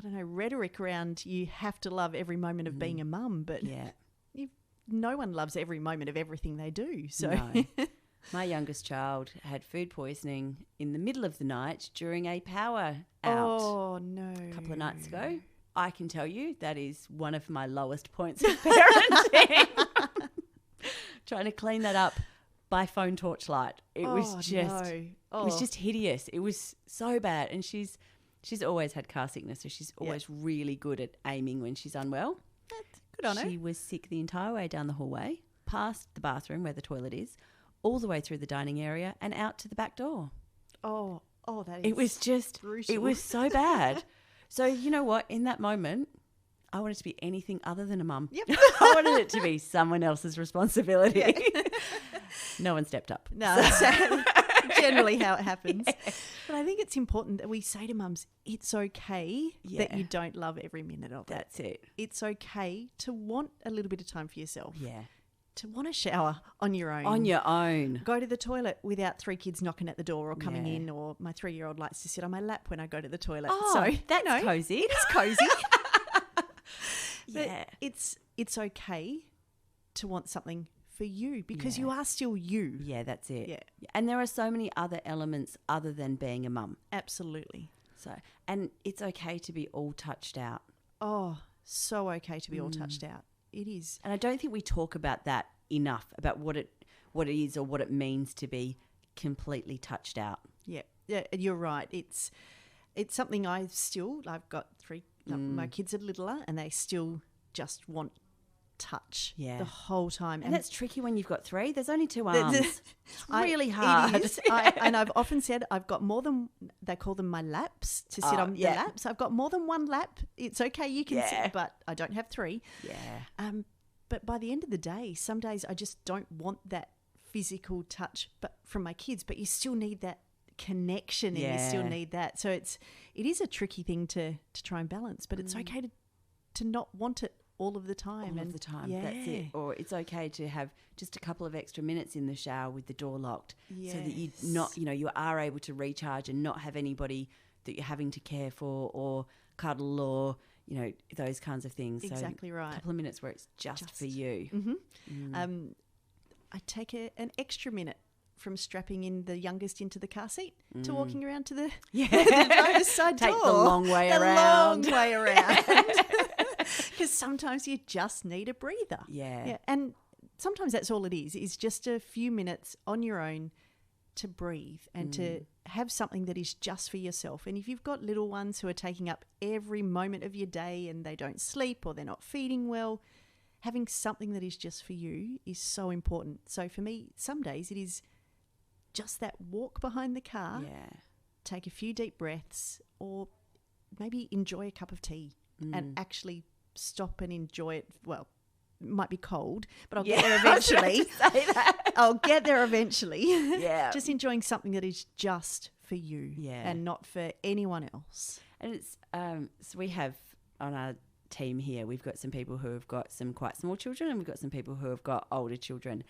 rhetoric around you have to love every moment of being a mum, but no one loves every moment of everything they do. So no. My youngest child had food poisoning in the middle of the night during a power out. Oh, no. A couple of nights ago. I can tell you that is one of my lowest points of parenting. Trying to clean that up by phone torchlight. It was just hideous. It was so bad. And she's always had car sickness, so she's always really good at aiming when she's unwell. That's good on her. She was sick the entire way down the hallway, past the bathroom where the toilet is, all the way through the dining area and out to the back door. Oh, that is It was just, brutal. it was so bad. So you know what? In that moment, I wanted to be anything other than a mum. Yep. I wanted it to be someone else's responsibility. Yeah. No one stepped up. No, that's generally how it happens. Yeah. But I think it's important that we say to mums, it's okay that you don't love every minute of it. That's it. It's okay to want a little bit of time for yourself. Yeah. To want a shower on your own. On your own. Go to the toilet without 3 kids knocking at the door or coming in, or my 3-year-old likes to sit on my lap when I go to the toilet. Oh, so that's cozy. It is cozy. Yeah. It's okay to want something for you because you are still you. Yeah, that's it. Yeah. And there are so many other elements other than being a mum. Absolutely. So, and it's okay to be all touched out. Oh, so okay to be all touched out. It is. And I don't think we talk about that enough, about what it is or what it means to be completely touched out. Yeah, you're right. It's something I've got 3. My kids are littler, and they still just want touch the whole time. And that's tricky when you've got 3. There's only 2 arms. It's really hard. It is. And I've often said I've got more than, they call them my laps, to sit on the laps. I've got more than 1 lap. It's okay, you can sit, but I don't have 3. Yeah. But by the end of the day, some days I just don't want that physical touch from my kids, but you still need that connection and you still need that. So it is a tricky thing to try and balance, but it's okay to not want it all of the time. All of the time, that's it. Or it's okay to have just a couple of extra minutes in the shower with the door locked, so that you are able to recharge and not have anybody that you're having to care for or cuddle or those kinds of things. Exactly right. A couple of minutes where it's just for you. Mm-hmm. I take an extra minute from strapping in the youngest into the car seat to walking around to the driver's side door. Take the long way around. Because sometimes you just need a breather. Yeah. And sometimes that's all it is just a few minutes on your own to breathe and to have something that is just for yourself. And if you've got little ones who are taking up every moment of your day and they don't sleep or they're not feeding well, having something that is just for you is so important. So for me, some days it is just that walk behind the car, take a few deep breaths, or maybe enjoy a cup of tea and actually stop and enjoy it. Well, it might be cold, but I'll get there eventually. I'll get there eventually. Yeah. Just enjoying something that is just for you and not for anyone else. And it's so we have on our team here, we've got some people who have got some quite small children and we've got some people who have got older children.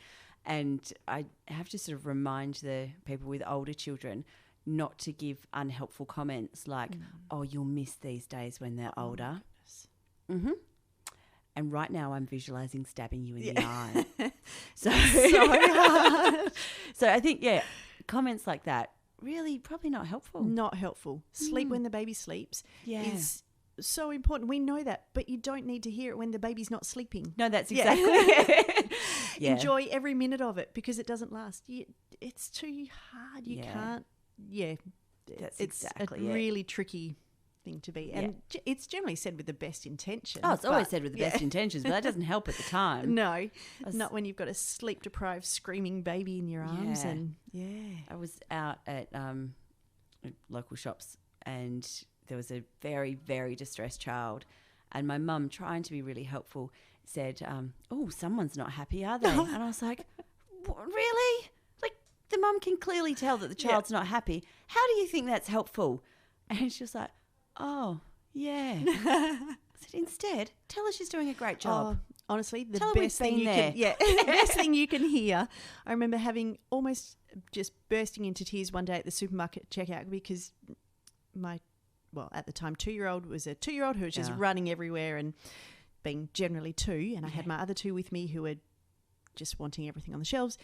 And I have to sort of remind the people with older children not to give unhelpful comments like, oh, you'll miss these days when they're older. And right now I'm visualising stabbing you in the eye. So hard. So I think, comments like that, really probably not helpful. Not helpful. Sleep when the baby sleeps is so important. We know that, but you don't need to hear it when the baby's not sleeping. No, that's exactly it. Enjoy every minute of it because it doesn't last. It's too hard. You can't. That's it's exactly a really tricky thing to be. And it's generally said with the best intention. Oh, it's always said with the best intentions, but that doesn't help at the time. No, not when you've got a sleep-deprived, screaming baby in your arms. And I was out at local shops and there was a very, very distressed child, and my mum, trying to be really helpful, said, oh, someone's not happy, are they? And I was like, really? Like, the mum can clearly tell that the child's not happy. How do you think that's helpful? And she was like, oh, yeah. I said, instead, tell her she's doing a great job. Oh, honestly, the best thing you can, the best thing you can hear. I remember having almost just bursting into tears one day at the supermarket checkout because at the time, 2-year-old was a 2-year-old who was just running everywhere and being generally 2. And I had my other 2 with me who were just wanting everything on the shelves.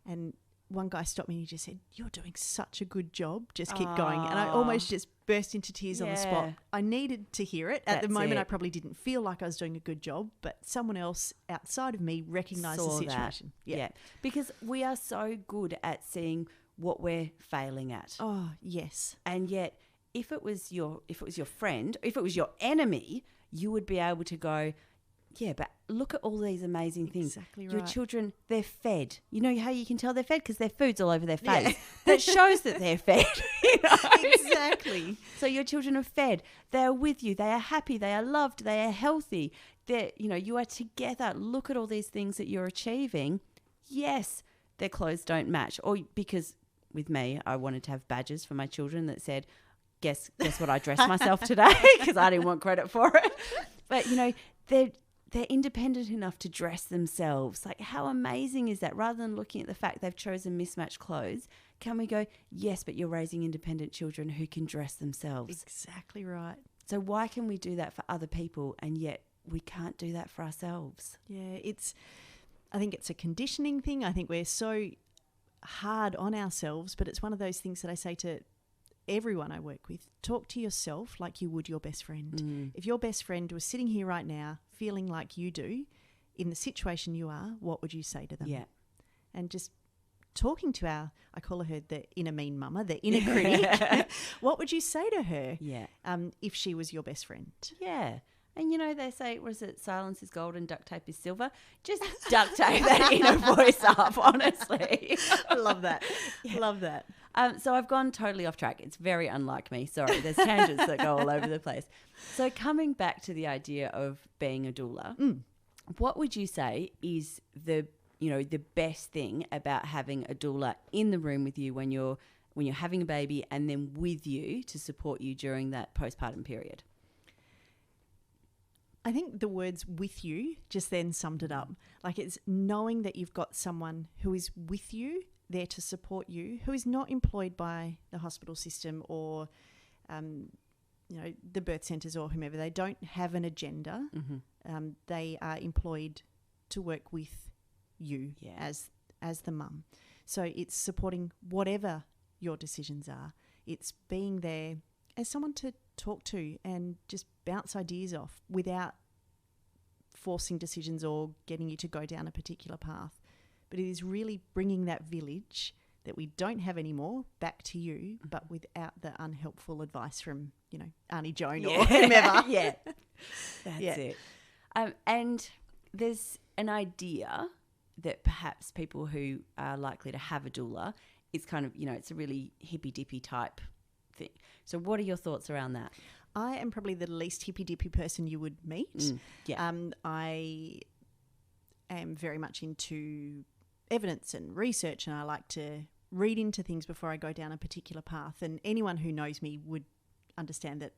And one guy stopped me and he just said, "You're doing such a good job. Just keep going." And I almost just burst into tears on the spot. I needed to hear it. At the moment, I probably didn't feel like I was doing a good job, but someone else outside of me recognised the situation. Yeah. Because we are so good at seeing what we're failing at. Oh, yes. And yet, if it was your friend, if it was your enemy, you would be able to go, yeah, but look at all these amazing things. Exactly right. Your children, they're fed. You know how you can tell they're fed? Because their food's all over their face. Yeah. That shows that they're fed. You know? Exactly. So your children are fed. They are with you. They are happy. They are loved. They are healthy. You are together. Look at all these things that you're achieving. Yes, their clothes don't match. Or because with me, I wanted to have badges for my children that said, guess what I dressed myself today, because I didn't want credit for it. But, they're independent enough to dress themselves. Like, how amazing is that? Rather than looking at the fact they've chosen mismatched clothes, can we go, yes, but you're raising independent children who can dress themselves. Exactly right. So why can we do that for other people and yet we can't do that for ourselves? Yeah, I think it's a conditioning thing. I think we're so hard on ourselves, but it's one of those things that I say to everyone I work with. Talk to yourself like you would your best friend. If your best friend was sitting here right now feeling like you do in the situation you are, what would you say to them? Yeah. And just talking to I call her the inner mean mama, the inner critic. What would you say to her? Yeah. If she was your best friend? Yeah. And they say, silence is gold and duct tape is silver. Just duct tape that inner voice up, honestly. Love that. Yeah. Love that. So I've gone totally off track. It's very unlike me. Sorry, there's tangents that go all over the place. So coming back to the idea of being a doula, what would you say is the best thing about having a doula in the room with you when you're having a baby and then with you to support you during that postpartum period? I think the words "with you" just then summed it up. Like, it's knowing that you've got someone who is with you, there to support you, who is not employed by the hospital system or, the birth centres or whomever. They don't have an agenda. Mm-hmm. They are employed to work with you as the mum. So it's supporting whatever your decisions are. It's being there as someone to talk to and just bounce ideas off without forcing decisions or getting you to go down a particular path. But it is really bringing that village that we don't have anymore back to you, but without the unhelpful advice from, Auntie Joan or whomever. Yeah, that's it. And there's an idea that perhaps people who are likely to have a doula is kind of, it's a really hippy-dippy type thing. So what are your thoughts around that? I am probably the least hippy-dippy person you would meet. I am very much into evidence and research, and I like to read into things before I go down a particular path. And anyone who knows me would understand that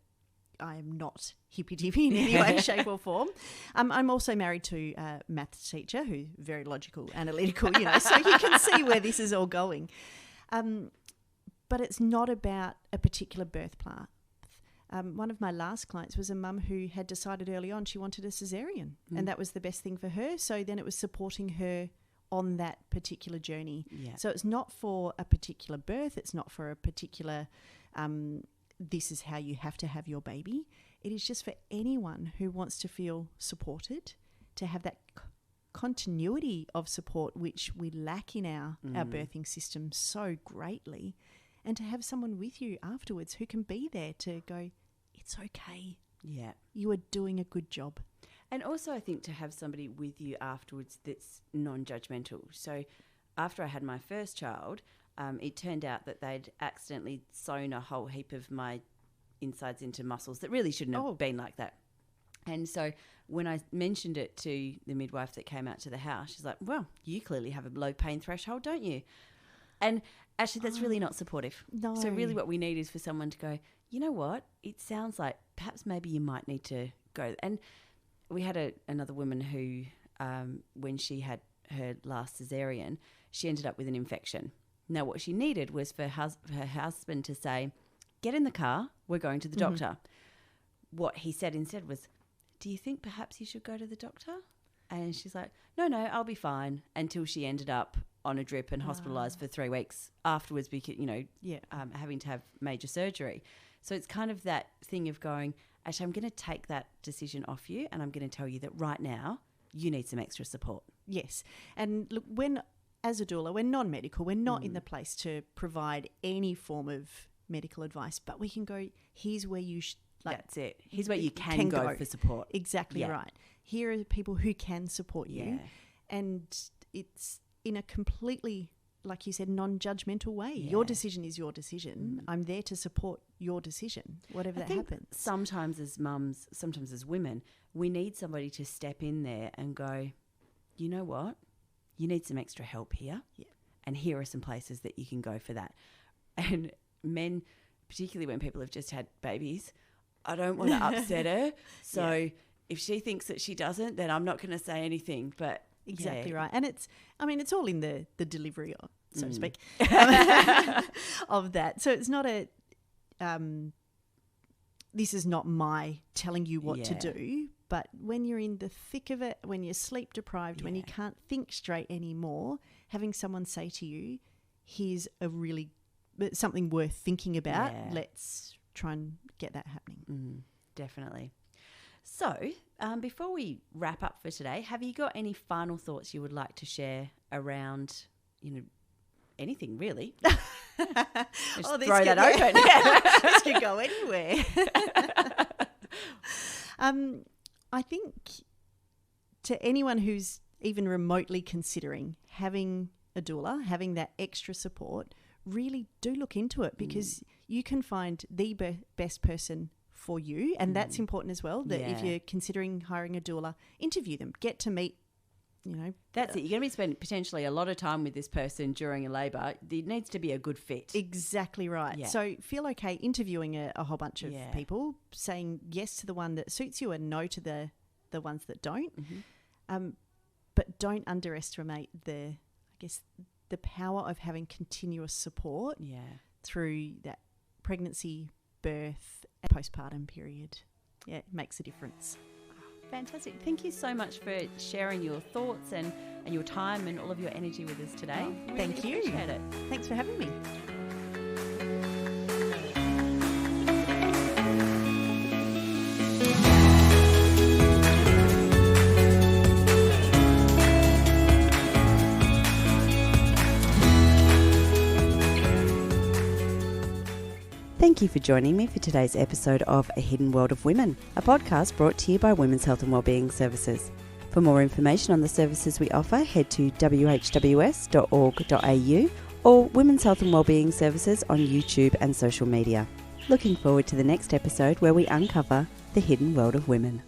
I am not hippy-dippy in any way, shape or form. I'm also married to a maths teacher who's very logical, analytical, so you can see where this is all going. But it's not about a particular birth path. One of my last clients was a mum who had decided early on she wanted a cesarean, and that was the best thing for her. So then it was supporting her on that particular journey. Yeah. So it's not for a particular birth. It's not for a particular, this is how you have to have your baby. It is just for anyone who wants to feel supported, to have that continuity of support, which we lack in our birthing system so greatly, and to have someone with you afterwards who can be there to go, it's okay. Yeah. You are doing a good job. And also I think to have somebody with you afterwards that's non-judgmental. So after I had my first child, it turned out that they'd accidentally sewn a whole heap of my insides into muscles that really shouldn't have been like that. And so when I mentioned it to the midwife that came out to the house, she's like, well, you clearly have a low pain threshold, don't you? And actually that's really not supportive. No. So really what we need is for someone to go, you know what, it sounds like perhaps maybe you might need to go. And we had another woman who, when she had her last cesarean, she ended up with an infection. Now what she needed was for her husband to say, get in the car, we're going to the doctor. What he said instead was, do you think perhaps you should go to the doctor? And she's like, no, I'll be fine, until she ended up on a drip and hospitalised for 3 weeks afterwards because, having to have major surgery. So it's kind of that thing of going, actually, I'm going to take that decision off you and I'm going to tell you that right now you need some extra support. Yes. And look, as a doula, we're non-medical. We're not in the place to provide any form of medical advice, but we can go, here's where you that's it. Here's where you can go for support. Exactly right. Here are people who can support you. And it's in a completely, like you said, non-judgmental way. Your decision is your decision. I'm there to support your decision, whatever that happens. Sometimes as mums, sometimes as women, we need somebody to step in there and go, you know what? You need some extra help here. Yeah. And here are some places that you can go for that. And men, particularly when people have just had babies, I don't want to upset her. So if she thinks that she doesn't, then I'm not going to say anything. But exactly right. And it's all in the delivery, so to speak, of that. So it's not this is not my telling you what to do. But when you're in the thick of it, when you're sleep deprived, when you can't think straight anymore, having someone say to you, here's something worth thinking about. Let's try and get that happening. Definitely. So before we wrap up for today, have you got any final thoughts you would like to share around, anything really? Just throw that open. This could go anywhere. I think to anyone who's even remotely considering having a doula, having that extra support, really do look into it because you can find the best person for you. And that's important as well, that if you're considering hiring a doula, interview them, get to meet, That's it. You're going to be spending potentially a lot of time with this person during a labour. There needs to be a good fit. Exactly right. Yeah. So feel okay interviewing a whole bunch of people, saying yes to the one that suits you and no to the ones that don't. But don't underestimate the power of having continuous support through that pregnancy, birth, and postpartum period. Yeah, it makes a difference. Fantastic. Thank you so much for sharing your thoughts and your time and all of your energy with us today. Thank you. Appreciate it. Thanks for having me. Thank you for joining me for today's episode of A Hidden World of Women, a podcast brought to you by Women's Health and Wellbeing Services. For more information on the services we offer, head to whws.org.au or Women's Health and Wellbeing Services on YouTube and social media. Looking forward to the next episode where we uncover the hidden world of women.